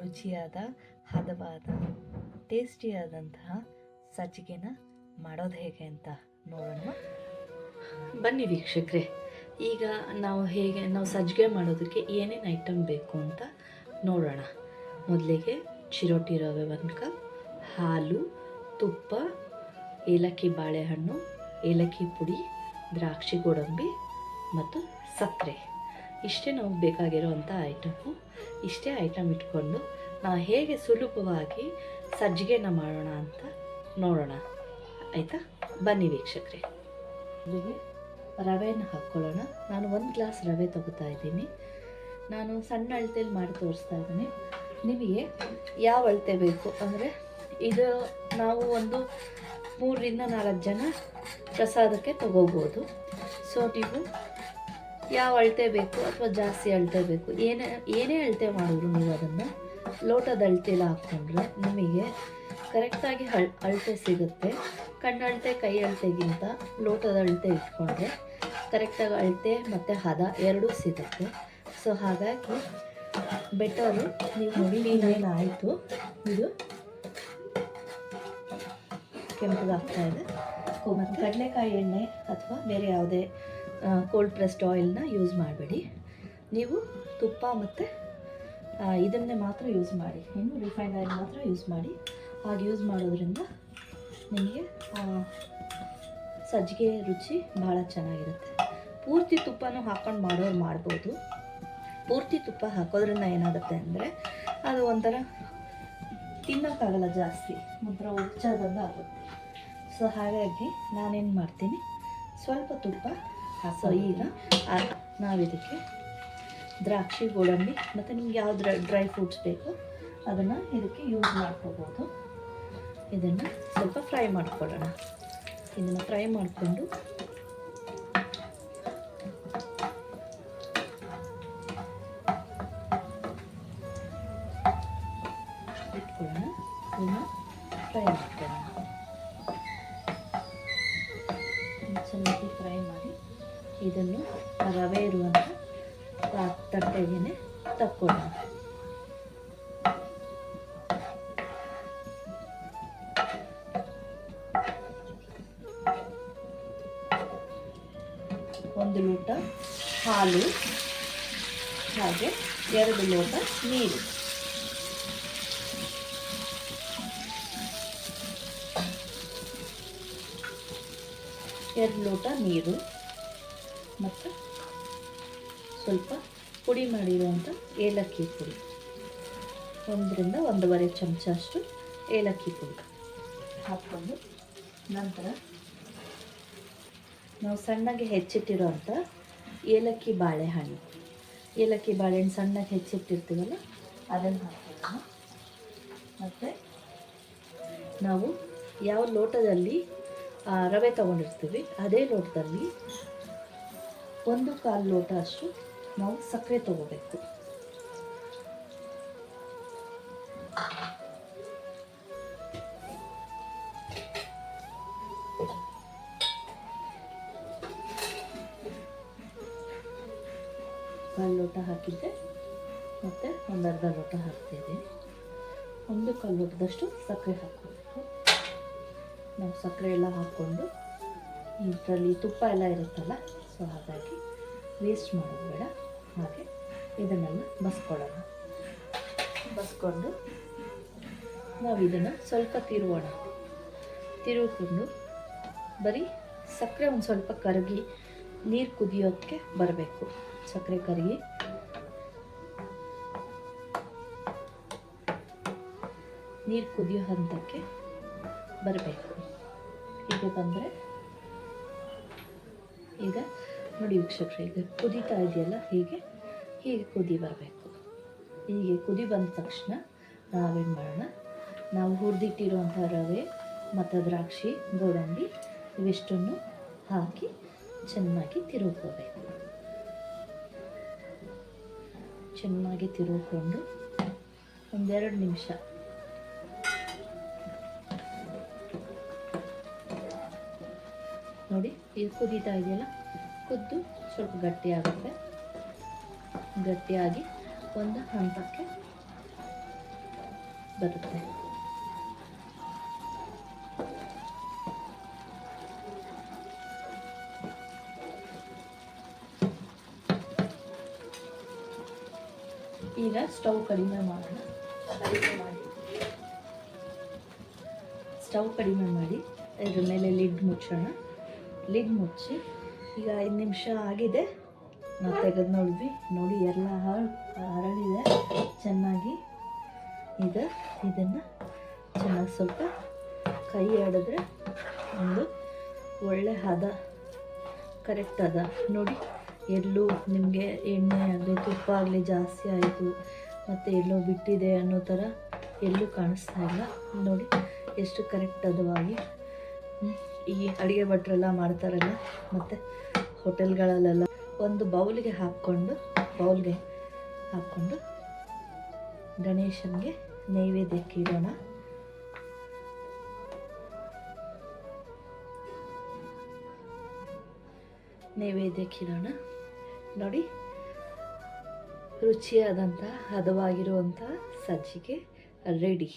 ರುಚಿಯಾದ ಹದವಾದ ಟೇಸ್ಟಿಯಾದಂತಹ ಸಜ್ಜಿಗೆನ ಮಾಡೋದು ಹೇಗೆ ಅಂತ ನೋಡೋಣ. ಬನ್ನಿ ವೀಕ್ಷಕರೇ, ಈಗ ನಾವು ಸಜ್ಜಿಗೆ ಮಾಡೋದಕ್ಕೆ ಏನೇನು ಐಟಮ್ ಬೇಕು ಅಂತ ನೋಡೋಣ. ಮೊದಲಿಗೆ ಚಿರೋಟಿ ರವೆ 1 ಕಪ್, ಹಾಲು, ತುಪ್ಪ, ಏಲಕ್ಕಿ ಬಾಳೆಹಣ್ಣು, ಏಲಕ್ಕಿ ಪುಡಿ, ದ್ರಾಕ್ಷಿ ಗೋಡಂಬಿ ಮತ್ತು ಸಕ್ಕರೆ. ಇಷ್ಟೇ ನಾವು ಬೇಕಾಗಿರೋವಂಥ ಐಟಮು. ಇಷ್ಟೇ ಐಟಮ್ ಇಟ್ಕೊಂಡು ನಾವು ಹೇಗೆ ಸುಲಭವಾಗಿ ಸಜ್ಜಿಗೆನ ಮಾಡೋಣ ಅಂತ ನೋಡೋಣ, ಆಯಿತಾ? ಬನ್ನಿ ವೀಕ್ಷಕರೇ. ಇಲ್ಲಿಗೆ ರವೆನ ಹಾಕ್ಕೊಳ್ಳೋಣ. ನಾನು 1 ಗ್ಲಾಸ್ ರವೆ ತೊಗೋತಾ ಇದ್ದೀನಿ. ನಾನು ಸಣ್ಣ ಅಳತೆಯಲ್ಲಿ ಮಾಡಿ ತೋರಿಸ್ತಾ ಇದ್ದೀನಿ. ನಿಮಗೆ ಯಾವ ಅಳತೆ ಬೇಕು ಅಂದರೆ, ಇದು ನಾವು ಒಂದು 3ರಿಂದ 4 ಜನ ಪ್ರಸಾದಕ್ಕೆ ತಗೋಬೋದು. ಸೊ ನೀವು ಯಾವ ಅಳತೆ ಬೇಕು ಅಥವಾ ಜಾಸ್ತಿ ಅಳತೆ ಬೇಕು, ಏನೇ ಅಳತೆ ಮಾಡಿದ್ರು ನೀವು ಅದನ್ನು ಲೋಟದ ಅಳತೆಲ್ಲ ಹಾಕ್ಕೊಂಡ್ರೆ ನಿಮಗೆ ಕರೆಕ್ಟಾಗಿ ಅಳತೆ ಸಿಗುತ್ತೆ. ಕಣ್ಣಳತೆ ಕೈ ಅಳತೆಗಿಂತ ಲೋಟದ ಅಳತೆ ಇಟ್ಕೊಂಡ್ರೆ ಕರೆಕ್ಟಾಗಿ ಅಳತೆ ಮತ್ತು ಹದ ಎರಡೂ ಸಿಗುತ್ತೆ. ಸೊ ಹಾಗಾಗಿ ಬೆಟರು ನೀವು ನೋಡಿ. ಆಯಿತು, ಇದು ಕೆಂಪಗಾಗ್ತಾಯಿದೆ. ಮತ್ತು ಕಡಲೆಕಾಯಿ ಎಣ್ಣೆ ಅಥವಾ ಬೇರೆ ಯಾವುದೇ ಕೋಲ್ಡ್ ಪ್ರೆಸ್ಡ್ ಆಯಿಲ್ನ ಯೂಸ್ ಮಾಡಬೇಡಿ. ನೀವು ತುಪ್ಪ ಮತ್ತು ಇದನ್ನೇ ಮಾತ್ರ ಯೂಸ್ ಮಾಡಿ, ಇನ್ನು ರಿಫೈನ್ಡ್ ಆಯಿಲ್ ಮಾತ್ರ ಯೂಸ್ ಮಾಡಿ. ಹಾಗೆ ಯೂಸ್ ಮಾಡೋದ್ರಿಂದ ನಿಮಗೆ ಸಜ್ಜಿಗೆ ರುಚಿ ಭಾಳ ಚೆನ್ನಾಗಿರುತ್ತೆ. ಪೂರ್ತಿ ತುಪ್ಪನೂ ಹಾಕ್ಕೊಂಡು ಮಾಡೋರು ಮಾಡ್ಬೋದು. ಪೂರ್ತಿ ತುಪ್ಪ ಹಾಕೋದ್ರಿಂದ ಏನಾಗುತ್ತೆ ಅಂದರೆ ಅದು ಒಂಥರ ತಿನ್ನೋಕ್ಕಾಗಲ್ಲ, ಜಾಸ್ತಿ ಒಂಥರ ಉಚ್ಚಾದಂಗೆ ಆಗುತ್ತೆ. ಸೊ ಹಾಗಾಗಿ ನಾನೇನು ಮಾಡ್ತೀನಿ, ಸ್ವಲ್ಪ ತುಪ್ಪ ಹಾಕೋ. ಈಗ ನಾವಿದಕ್ಕೆ ದ್ರಾಕ್ಷಿ ಗೋಡಂಬಿ ಮತ್ತು ನಿಮ್ಗೆ ಯಾವ ಡ್ರೈ ಫ್ರೂಟ್ಸ್ ಬೇಕೋ ಅದನ್ನು ಇದಕ್ಕೆ ಯೂಸ್ ಮಾಡ್ಕೋಬೋದು. ಇದನ್ನು ಸ್ವಲ್ಪ ಫ್ರೈ ಮಾಡ್ಕೊಳ್ಳೋಣ. ಇದನ್ನು ಫ್ರೈ ಮಾಡಿಕೊಂಡು ಇಟ್ಕೊಳ್ಳೋಣ. ಇದನ್ನು ಫ್ರೈ ಮಾಡ್ಕೊಳ್ಳೋಣ. ಚೆನ್ನಾಗಿ ಫ್ರೈ ಮಾಡಿ ಇದನ್ನು ರವೆ ಇರುವಂಥ ತಟ್ಟೆಗೆ ತಕ್ಕೊಳ್ಳೋಣ. ಒಂದು ಲೋಟ ಹಾಲು, ಹಾಗೆ 2 ಲೋಟ ನೀರು. ಎರಡು ಲೋಟ ನೀರು ಮತ್ತು ಸ್ವಲ್ಪ ಪುಡಿ ಮಾಡಿರುವಂಥ ಏಲಕ್ಕಿ ಪುಡಿ, 1ರಿಂದ 1.5 ಚಮಚ ಅಷ್ಟು ಏಲಕ್ಕಿ ಪುಡಿ ಹಾಕ್ಕೊಂಡು, ನಂತರ ನಾವು ಸಣ್ಣಗೆ ಹೆಚ್ಚಿಟ್ಟಿರೋಂಥ ಏಲಕ್ಕಿ ಬಾಳೆಹಣ್ಣು ಸಣ್ಣಗೆ ಹೆಚ್ಚಿಟ್ಟಿರ್ತೀವಲ್ಲ ಅದನ್ನು ಹಾಕ್ಕೊಳ್ಳೋಣ. ಮತ್ತು ನಾವು ಯಾವ ಲೋಟದಲ್ಲಿ ರವೆ ತೊಗೊಂಡಿರ್ತೀವಿ ಅದೇ ಲೋಟದಲ್ಲಿ 1/4 ಲೋಟ ಅಷ್ಟು ನಾವು ಸಕ್ಕರೆ ತೊಗೋಬೇಕು. ಕಾಲು ಲೋಟ ಹಾಕಿದ್ದೆ ಮತ್ತು 1/2 ಲೋಟ ಹಾಕ್ತಾಯಿದ್ದೀನಿ. 1/4 ಲೋಟದಷ್ಟು ಸಕ್ಕರೆ ಹಾಕಬೇಕು. ನಾವು ಸಕ್ಕರೆ ಎಲ್ಲ ಹಾಕ್ಕೊಂಡು ಇದರಲ್ಲಿ ತುಪ್ಪ ಎಲ್ಲ ಇರುತ್ತಲ್ಲ, ಸೊ ಹಾಗಾಗಿ ವೇಸ್ಟ್ ಮಾಡೋದು ಬೇಡ. ಹಾಗೆ ಇದನ್ನೆಲ್ಲ ಬಸ್ಕೊಂಡು ನಾವು ಇದನ್ನು ಸ್ವಲ್ಪ ತಿರುಗಿಕೊಂಡು ಬರೀ ಸಕ್ಕರೆ ಒಂದು ಸ್ವಲ್ಪ ಕರಗಿ ನೀರು ಕುದಿಯೋಕ್ಕೆ ಬರಬೇಕು. ಸಕ್ಕರೆ ಕರಗಿ ನೀರು ಕುದಿಯೋ ಹಂತಕ್ಕೆ ಬರಬೇಕು. ಹೀಗೆ ಬಂದರೆ ಈಗ ನೋಡಿ ವೀಕ್ಷಕರೇ, ಈಗ ಕುದೀತಾ ಇದೆಯಲ್ಲ, ಹೀಗೆ ಕುದಿ ಬರಬೇಕು. ಹೀಗೆ ಕುದಿ ಬಂದ ತಕ್ಷಣ ನಾವೇನು ಮಾಡೋಣ, ನಾವು ಹುರಿದಿಟ್ಟಿರುವಂಥ ರವೆ ಮತ್ತು ದ್ರಾಕ್ಷಿ ಗೋಡಂಬಿ ಇವಿಷ್ಟನ್ನು ಹಾಕಿ ಚೆನ್ನಾಗಿ ತಿರುಗ್ಕೋಬೇಕು. ಚೆನ್ನಾಗಿ ತಿರುಗಿಕೊಂಡು 1-2 ನಿಮಿಷ ನೋಡಿ. ಇದು ಕುದೀತಾ ಇದೆಯಲ್ಲ, ಕುದ್ದು ಸ್ವಲ್ಪ ಗಟ್ಟಿಯಾಗುತ್ತೆ. ಗಟ್ಟಿಯಾಗಿ ಒಂದು ಹಂತಕ್ಕೆ ಬರುತ್ತೆ. ಈಗ ಸ್ಟವ್ ಕಡಿಮೆ ಮಾಡೋಣ. ಸ್ಟವ್ ಕಡಿಮೆ ಮಾಡಿ ಇದ್ರ ಮೇಲೆ ಲಿಡ್ ಮುಚ್ಚೋಣ. ಲಿಡ್ ಮುಚ್ಚಿ ಈಗ 5 ನಿಮಿಷ ಆಗಿದೆ. ನಾವು ತೆಗೆದು ನೋಡಿದ್ವಿ, ನೋಡಿ ಎಲ್ಲ ಹರಳಿದೆ ಚೆನ್ನಾಗಿ. ಈಗ ಇದನ್ನು ಚೆನ್ನಾಗಿ ಸ್ವಲ್ಪ ಕೈ ಆಡಿದ್ರೆ ಒಂದು ಒಳ್ಳೆ ಹದ, ಕರೆಕ್ಟ್ ಹದ ನೋಡಿ. ಎಲ್ಲೂ ನಿಮಗೆ ಎಣ್ಣೆ ಆಗಲಿ ತುಪ್ಪ ಆಗಲಿ ಜಾಸ್ತಿ ಆಯಿತು ಮತ್ತು ಎಲ್ಲೋ ಬಿಟ್ಟಿದೆ ಅನ್ನೋ ಥರ ಎಲ್ಲೂ ಕಾಣಿಸ್ತಾ ಇಲ್ಲ ನೋಡಿ. ಎಷ್ಟು ಕರೆಕ್ಟ್ ಹದವಾಗಿ ಈ ಅಡುಗೆ ಭಟ್ರೆಲ್ಲ ಮಾಡ್ತಾರಲ್ಲ ಮತ್ತು ಹೋಟೆಲ್ಗಳಲ್ಲೆಲ್ಲ ಒಂದು ಬೌಲ್ಗೆ ಹಾಕ್ಕೊಂಡು ಗಣೇಶನಿಗೆ ನೈವೇದ್ಯಕ್ಕೆ ಇಡೋಣ. ನೋಡಿ, ರುಚಿಯಾದಂಥ ಹದವಾಗಿರುವಂಥ ಸಜ್ಜಿಗೆ ರೆಡಿ.